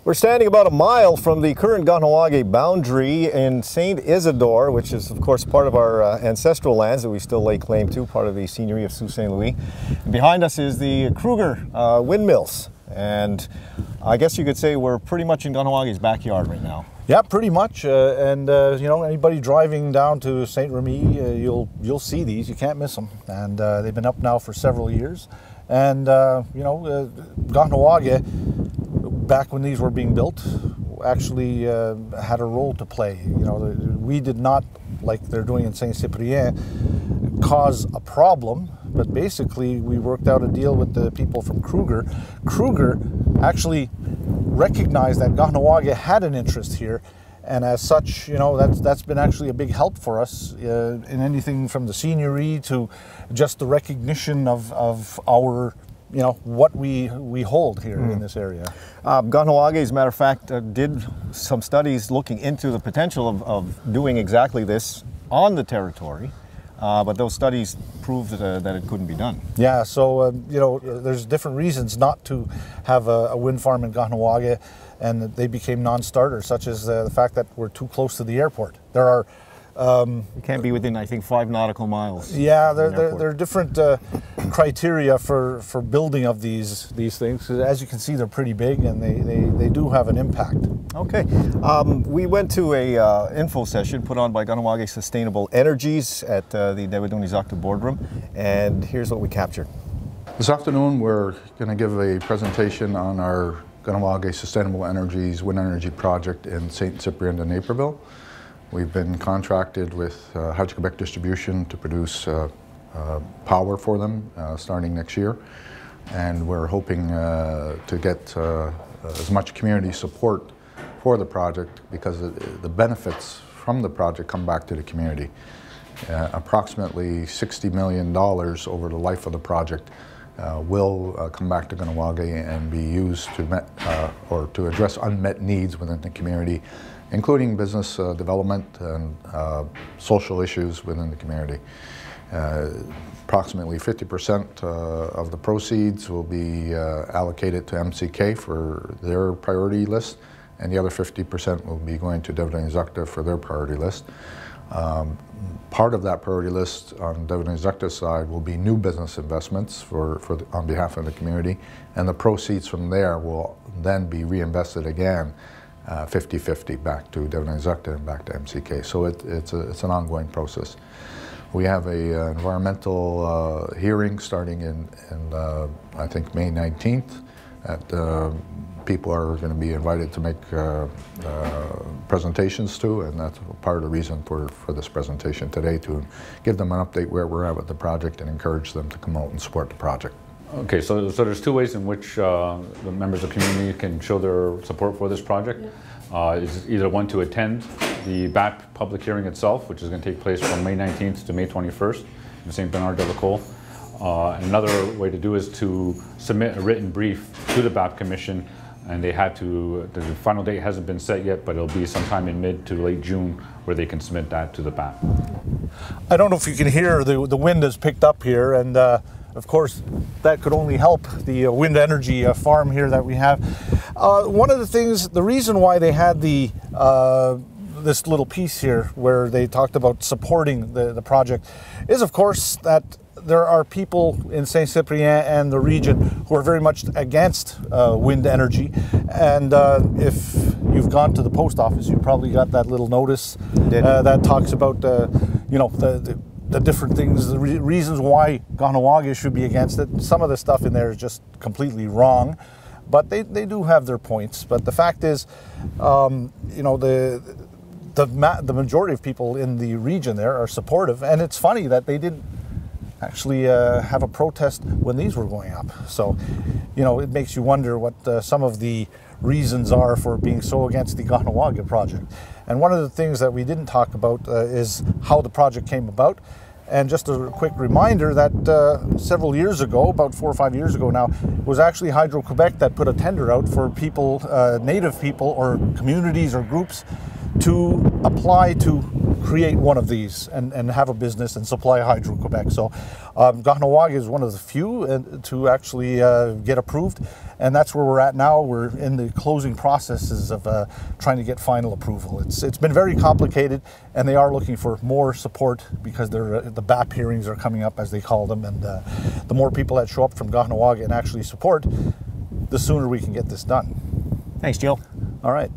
We're standing about a mile from the current Kahnawake boundary in St Isidore, which is of course part of our ancestral lands that we still lay claim to, part of the scenery of Sault Ste. Louis. And behind us is the Kruger windmills, and I guess you could say we're pretty much in Kahnawake's backyard right now. Yeah, pretty much. You know, anybody driving down to St. Remy, you'll see these. You can't miss them. And they've been up now for several years. And you know, Kahnawake, back when these were being built, actually had a role to play. You know, we did not, like they're doing in St Cyprien, cause a problem, but basically we worked out a deal with the people from Kruger. Kruger actually recognized that Kahnawake had an interest here, and as such, you know, that's been actually a big help for us in anything from the scenery to just the recognition of our, you know, what we hold here in this area. Kahnawake, as a matter of fact, did some studies looking into the potential of doing exactly this on the territory, but those studies proved that it couldn't be done. Yeah, so you know, there's different reasons not to have a wind farm in Kahnawake, and they became non-starters, such as the fact that we're too close to the airport. There are you can't be within, I think, 5 nautical miles. Yeah, there are different criteria for building of these things. As you can see, they're pretty big, and they do have an impact. Okay, we went to a info session put on by Kahnawake Sustainable Energies at the Diabo boardroom, and here's what we captured. This afternoon, we're going to give a presentation on our Kahnawake Sustainable Energies wind energy project in St Cyprien de Napierville. We've been contracted with Hydro-Quebec Distribution to produce power for them starting next year, and we're hoping to get as much community support for the project because the benefits from the project come back to the community. Approximately $60 million over the life of the project will come back to Kahnawake and be used to address unmet needs within the community, including business development and social issues within the community. Approximately 50% of the proceeds will be allocated to MCK for their priority list, and the other 50% will be going to Delaronde for their priority list. Part of that priority list on Delaronde's side will be new business investments on behalf of the community, and the proceeds from there will then be reinvested again 50-50 back to Delaronde and back to MCK. So it's an ongoing process. We have a environmental hearing starting in I think May 19th. People are going to be invited to make presentations to, and that's part of the reason for this presentation today, to give them an update where we're at with the project and encourage them to come out and support the project. Okay, so there's 2 ways in which the members of the community can show their support for this project. It's either one, to attend the BAPE public hearing itself, which is going to take place from May 19th to May 21st in St. Bernard de la Colle. Another way to do is to submit a written brief to the BAPE Commission, and they had to, the final date hasn't been set yet, but it'll be sometime in mid to late June where they can submit that to the BAPE. I don't know if you can hear, the wind has picked up here, and of course, that could only help the wind energy farm here that we have. One of the things, the reason why they had this little piece here where they talked about supporting the project is, of course, that there are people in St Cyprien and the region who are very much against wind energy. And if you've gone to the post office, you probably got that little notice that talks about you know, the different things, the reasons why Kahnawake should be against it. Some of the stuff in there is just completely wrong, but they do have their points. But the fact is, you know, the majority of people in the region there are supportive, and it's funny that they didn't actually have a protest when these were going up. So, you know, it makes you wonder what some of the reasons are for being so against the Kahnawake project. And one of the things that we didn't talk about is how the project came about. And just a quick reminder that several years ago, about 4 or 5 years ago now, it was actually Hydro-Quebec that put a tender out for people, native people or communities or groups, to apply to create one of these and have a business and supply Hydro-Quebec. So Kahnawake is one of the few to actually get approved, and that's where we're at now. We're in the closing processes of trying to get final approval. It's been very complicated, and they are looking for more support because the BAPE hearings are coming up, as they call them, and the more people that show up from Kahnawake and actually support, the sooner we can get this done. Thanks, Joe. All right.